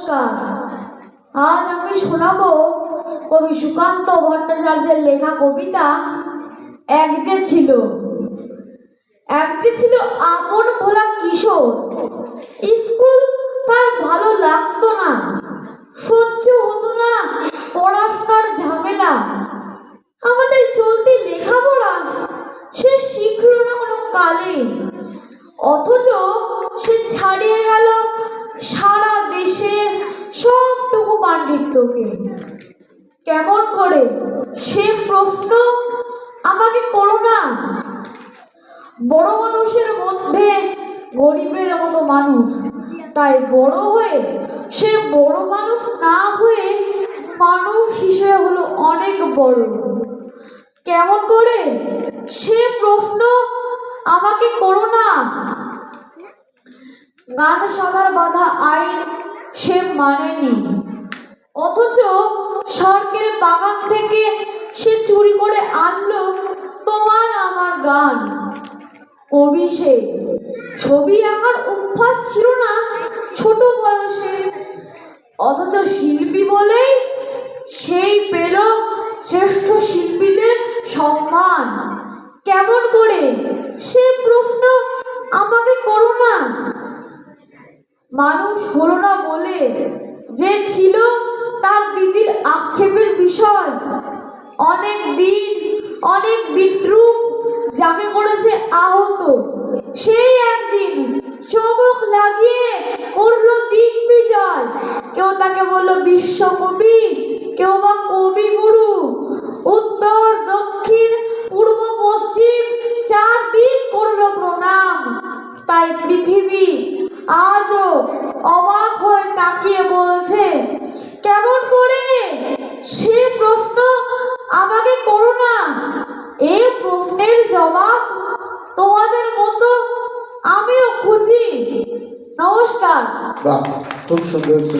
নমস্কার। আজ আমি শোনাবো কবি সুকান্ত ভট্টাচার্যের লেখা কবিতা এক যে ছিল। এক যে ছিল আপন ভোলা কিশোর, স্কুল তার ভালো লাগতো না, সহ্য হতো না পড়াশোনার ঝামেলা। আমাদের চলতি লেখাপড়া সে শিখলো না কোনো কালে, অথচ সে ছাড়িয়ে গেল সারা দেশের সবটুকু পাণ্ডিত্যকে। কেমন করে সে প্রশ্ন আমাকে করো না। বড় মানুষের মধ্যে গরিবের মতো মানুষ, তাই বড় হয়ে সে বড় মানুষ না হয়ে মানুষ হিসেবে হলো অনেক বড়। কেমন করে সে প্রশ্ন আমাকে করো না। গান সাধার বাধা আইন সে মানেনি, অথচ সরকারের বাগান থেকে সে চুরি করে আনলো তোমার আমার গান। কবি সে, ছবি আঁকার অভ্যাস ছিল না ছোট বয়সে, অথচ শিল্পী বলেই সেই পেল শ্রেষ্ঠ শিল্পীদের সম্মান। কেমন করে সে প্রশ্ন আমাকে করো না। মানুষ হলো না বলে যে ছিল তার দিদির আক্ষেপের বিষয়। অনেক দিন অনেক বিদ্রুপ যাকে করেছে আহত, সেই একদিন চমক লাগিয়ে করলো দিগ্বিজয়। কেউ তাকে বলল বিশ্বকবি, কেউ বা কবিগুরু। উত্তর দক্ষিণ পূর্ব পশ্চিম চার দিক করলো প্রণাম। তাই পৃথিবী আজও অবাক হয়ে তাকিয়ে বলছে, কেমন করে সে প্রশ্ন আমাকে করো না। এই প্রশ্নের জবাব তোমাদের মতো আমিও খুঁজি। নমস্কার। বাহ, খুব সুন্দর।